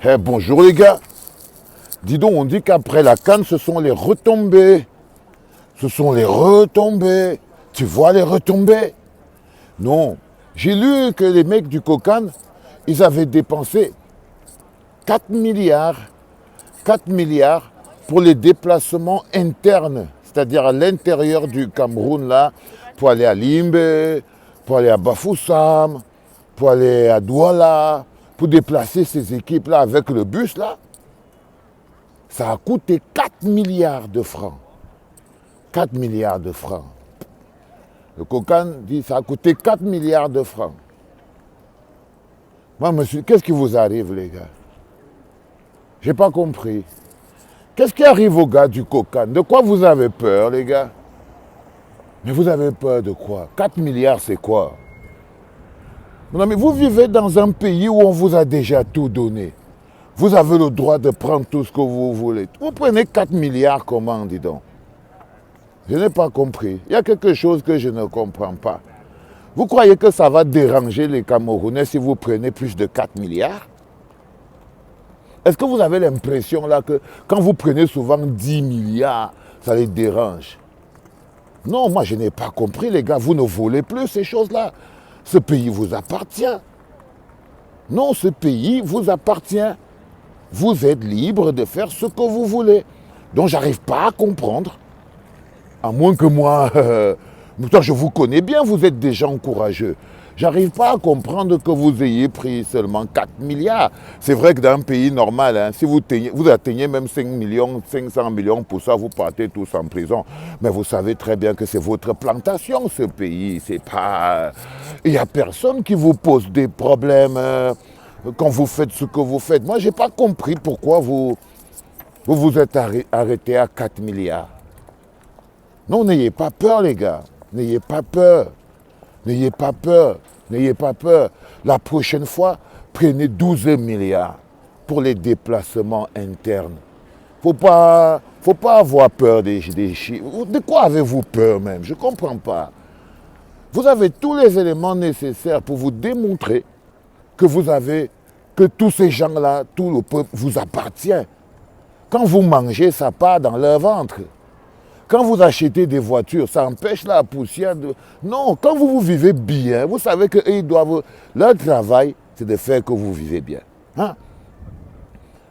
Eh, bonjour les gars. Dis donc, on dit qu'après la canne, ce sont les retombées. Ce sont les retombées. Tu vois les retombées? Non. J'ai lu que les mecs du Cocan, ils avaient dépensé 4 milliards. 4 milliards pour les déplacements internes. C'est-à-dire à l'intérieur du Cameroun, là, pour aller à Limbe, pour aller à Bafoussam, pour aller à Douala, pour déplacer ces équipes-là avec le bus, là. Ça a coûté 4 milliards de francs. 4 milliards de francs. Le Cocan dit que ça a coûté 4 milliards de francs. Moi, monsieur, qu'est-ce qui vous arrive, les gars? J'ai pas compris. Qu'est-ce qui arrive aux gars du Cocan? De quoi vous avez peur, les gars? Mais vous avez peur de quoi? 4 milliards, c'est quoi? Non, mais vous vivez dans un pays où on vous a déjà tout donné. Vous avez le droit de prendre tout ce que vous voulez. Vous prenez 4 milliards, comment, dis donc? Je n'ai pas compris. Il y a quelque chose que je ne comprends pas. Vous croyez que ça va déranger les Camerounais si vous prenez plus de 4 milliards? Est-ce que vous avez l'impression là que quand vous prenez souvent 10 milliards, ça les dérange? Non, moi je n'ai pas compris, les gars. Vous ne volez plus ces choses-là. Ce pays vous appartient. Non, ce pays vous appartient. Vous êtes libre de faire ce que vous voulez. Donc j'arrive pas à comprendre. À moins que moi, pourtant je vous connais bien, vous êtes des gens courageux. J'arrive pas à comprendre que vous ayez pris seulement 4 milliards. C'est vrai que dans un pays normal, hein, si vous atteignez même 5 millions, 500 millions, pour ça vous partez tous en prison. Mais vous savez très bien que c'est votre plantation, ce pays. C'est pas... Il n'y a personne qui vous pose des problèmes quand vous faites ce que vous faites. Moi, je n'ai pas compris pourquoi vous vous êtes arrêté à 4 milliards. Non, n'ayez pas peur, les gars. N'ayez pas peur. N'ayez pas peur. N'ayez pas peur. La prochaine fois, prenez 12 milliards pour les déplacements internes. Faut pas avoir peur des chiffres. De quoi avez-vous peur même? Je ne comprends pas. Vous avez tous les éléments nécessaires pour vous démontrer que tous ces gens-là, tout le peuple vous appartient. Quand vous mangez, ça part dans leur ventre. Quand vous achetez des voitures, ça empêche la poussière de... Non, quand vous vivez bien, vous savez qu'ils doivent... Leur travail, c'est de faire que vous vivez bien. Hein?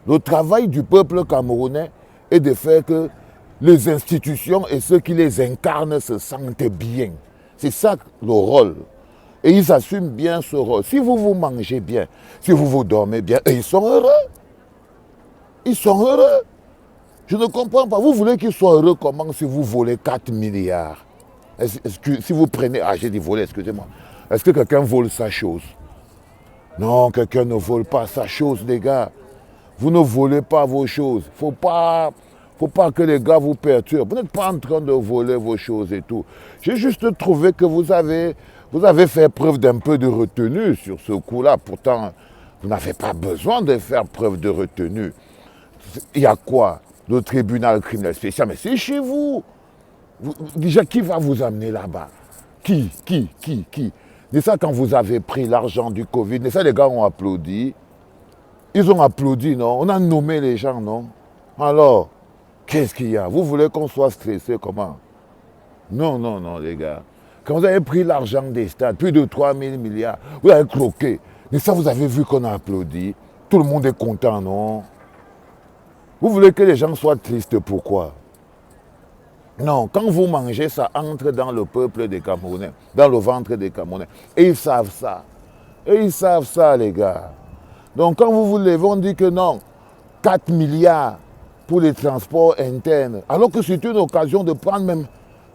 Le travail du peuple camerounais est de faire que les institutions et ceux qui les incarnent se sentent bien. C'est ça le rôle. Et ils assument bien ce rôle. Si vous vous mangez bien, si vous vous dormez bien, et ils sont heureux. Ils sont heureux. Je ne comprends pas. Vous voulez qu'ils soient heureux comment si vous volez 4 milliards? Si vous prenez... Ah, j'ai dit voler, excusez-moi. Est-ce que quelqu'un vole sa chose? Non, quelqu'un ne vole pas sa chose, les gars. Vous ne volez pas vos choses. Faut pas que les gars vous perturbent. Vous n'êtes pas en train de voler vos choses et tout. J'ai juste trouvé que vous avez fait preuve d'un peu de retenue sur ce coup-là. Pourtant, vous n'avez pas besoin de faire preuve de retenue. Il y a quoi? Le tribunal criminel spécial, mais c'est chez vous. Déjà, qui va vous amener là-bas? Qui? C'est ça quand vous avez pris l'argent du Covid. C'est ça les gars ont applaudi. Ils ont applaudi, non? On a nommé les gens, non? Alors, qu'est-ce qu'il y a? Vous voulez qu'on soit stressé, comment? Non, les gars. Quand vous avez pris l'argent des stades, plus de 3 000 milliards, vous avez croqué. Mais ça, vous avez vu qu'on a applaudi. Tout le monde est content, non? Vous voulez que les gens soient tristes, pourquoi? Non, quand vous mangez, ça entre dans le peuple des Camerounais, dans le ventre des Camerounais. Et ils savent ça. Les gars. Donc quand vous vous levez, on dit que non, 4 milliards pour les transports internes, alors que c'est une occasion de prendre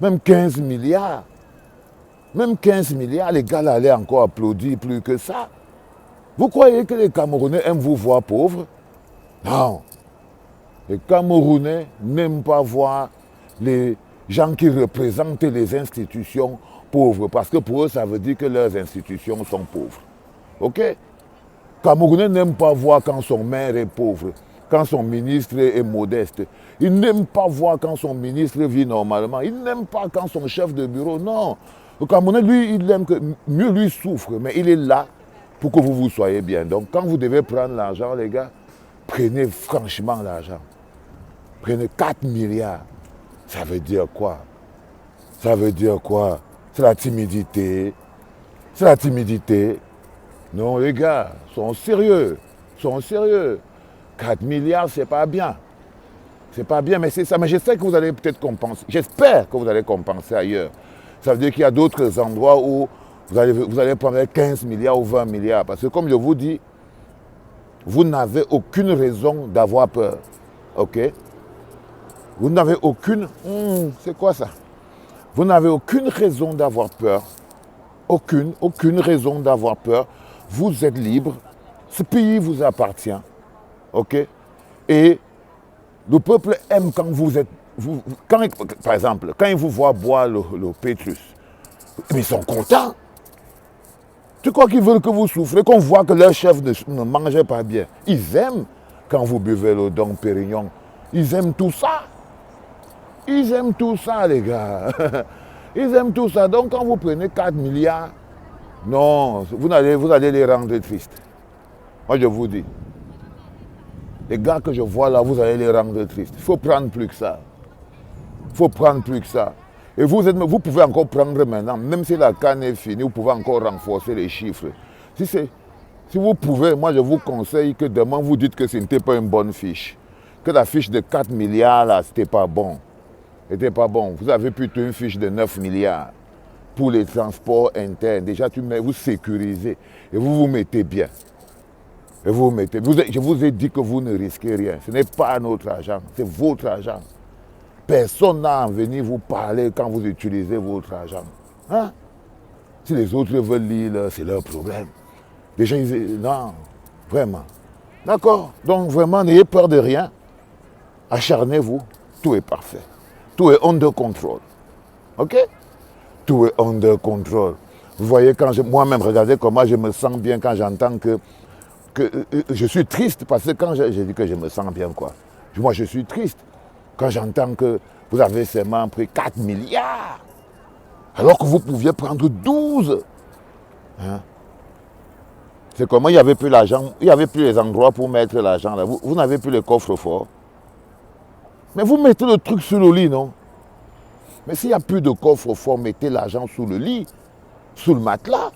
même 15 milliards. Même 15 milliards, les gars là allaient encore applaudir plus que ça. Vous croyez que les Camerounais aiment vous voir pauvres? Non. Les Camerounais n'aiment pas voir les gens qui représentent les institutions pauvres, parce que pour eux, ça veut dire que leurs institutions sont pauvres. Ok? Camerounais n'aiment pas voir quand son maire est pauvre, quand son ministre est modeste. Ils n'aiment pas voir quand son ministre vit normalement. Ils n'aiment pas quand son chef de bureau, non. Le Camerounais, lui, il aime que mieux lui souffre, mais il est là pour que vous soyez bien. Donc, quand vous devez prendre l'argent, les gars, Prenez franchement l'argent. Prenez 4 milliards. Ça veut dire quoi? Ça veut dire quoi? C'est la timidité. C'est la timidité. Non, les gars, sont sérieux. Sont sérieux. 4 milliards, c'est pas bien. C'est pas bien, mais c'est ça. Mais je sais que vous allez peut-être compenser. J'espère que vous allez compenser ailleurs. Ça veut dire qu'il y a d'autres endroits où vous allez prendre 15 milliards ou 20 milliards. Parce que comme je vous dis, vous n'avez aucune raison d'avoir peur. OK? Vous n'avez aucune... c'est quoi ça? Vous n'avez aucune raison d'avoir peur. Aucune raison d'avoir peur. Vous êtes libre. Ce pays vous appartient. OK? Et le peuple aime quand vous êtes... par exemple, quand ils vous voient boire le Pétrus, mais ils sont contents. Tu crois qu'ils veulent que vous souffrez, qu'on voit que leur chef ne mangeait pas bien? Ils aiment quand vous buvez le Dom Pérignon. Ils aiment tout ça. Ils aiment tout ça, les gars. Ils aiment tout ça. Donc, quand vous prenez 4 milliards, non, vous allez les rendre tristes. Moi, je vous dis. Les gars que je vois là, vous allez les rendre tristes. Il faut prendre plus que ça. Il faut prendre plus que ça. Et vous pouvez encore prendre maintenant, même si la canne est finie, vous pouvez encore renforcer les chiffres. Si vous pouvez, moi je vous conseille que demain vous dites que ce n'était pas une bonne fiche. Que la fiche de 4 milliards là, c'était pas bon. C'était pas bon. Vous avez plutôt une fiche de 9 milliards pour les transports internes. Déjà, vous sécurisez et vous vous mettez bien. Et vous mettez. Je vous ai dit que vous ne risquez rien. Ce n'est pas notre argent, c'est votre argent. Personne n'a à venir vous parler quand vous utilisez votre argent. Hein? Si les autres veulent lire, c'est leur problème. Les gens, ils disent, non, vraiment. D'accord? Donc vraiment, n'ayez peur de rien. Acharnez-vous. Tout est parfait. Tout est under control. OK? Tout est under control. Vous voyez, moi-même, regardez comment je me sens bien quand j'entends que je suis triste parce que quand j'ai dit que je me sens bien, quoi. Moi, je suis triste quand j'entends que vous avez seulement pris 4 milliards, alors que vous pouviez prendre 12. Hein? C'est comment il n'y avait plus l'argent, il n'y avait plus les endroits pour mettre l'argent là. Vous n'avez plus le coffre-fort. Mais vous mettez le truc sur le lit, non? Mais s'il n'y a plus de coffre-fort, mettez l'argent sous le lit, sous le matelas.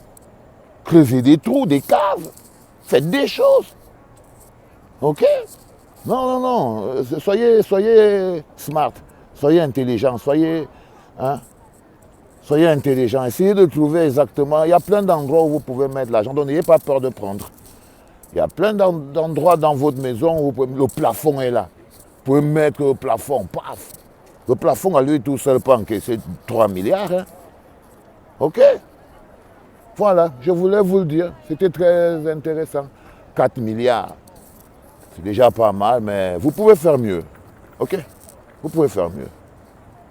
Creusez des trous, des caves. Faites des choses. OK? Non, non, non. Soyez smart. Soyez intelligent. Soyez intelligent. Essayez de trouver exactement. Il y a plein d'endroits où vous pouvez mettre l'argent. Donc n'ayez pas peur de prendre. Il y a plein d'endroits dans votre maison où le plafond est là. Vous pouvez mettre le plafond. Paf! Le plafond à lui tout seul peut encaisser 3 milliards. Hein? OK? Voilà, je voulais vous le dire. C'était très intéressant. 4 milliards. C'est déjà pas mal, mais vous pouvez faire mieux. OK? Vous pouvez faire mieux.